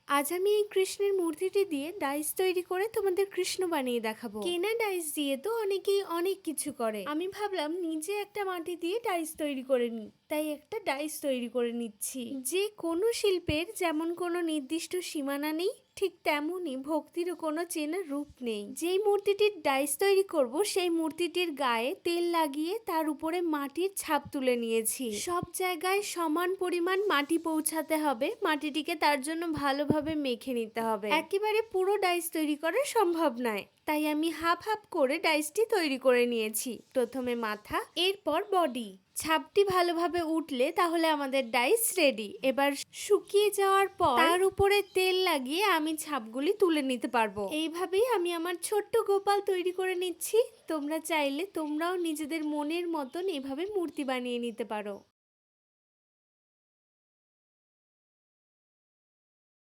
আজ আমি এই কৃষ্ণের মূর্তিটি দিয়ে ডাইস তৈরি করে তোমাদের কৃষ্ণ বানিয়ে দেখাবো। কেনা ডাইস দিয়ে তো অনেকেই অনেক কিছু করে, আমি ভাবলাম নিজে একটা মাটি দিয়ে ডাইস তৈরি করে নিই, তাই একটা ডাইস তৈরি করে নিচ্ছি। যে কোনো শিল্পের যেমন কোনো নির্দিষ্ট সীমানা নেই, ঠিক তেমনই ভক্তিরও কোনো চেনা রূপ নেই। যেই মূর্তিটির ডাইস তৈরি করব সেই মূর্তিটির গায়ে তেল লাগিয়ে তার উপরে মাটির ছাপ তুলে নিয়েছি। সব জায়গায় সমান পরিমাণ মাটি পৌঁছাতে হবে, মাটিটিকে তার জন্য ভালোভাবে মেখে নিতে হবে। একেবারে পুরো ডাইস তৈরি করা সম্ভব নয়, তাই আমি হাফ হাফ করে ডাইসটি তৈরি করে নিয়েছি। প্রথমে মাথা, এরপর বডি। ছাপটি ভালোভাবে উঠলে তাহলে আমাদের ডাইস রেডি। এবার শুকিয়ে যাওয়ার পর তার উপরে তেল লাগিয়ে আমি ছাপগুলি তুলে নিতে পারবো। এইভাবেই আমি আমার ছোট্ট গোপাল তৈরি করে নিচ্ছি। তোমরা চাইলে তোমরাও নিজেদের মনের মতন এভাবে মূর্তি বানিয়ে নিতে পারো।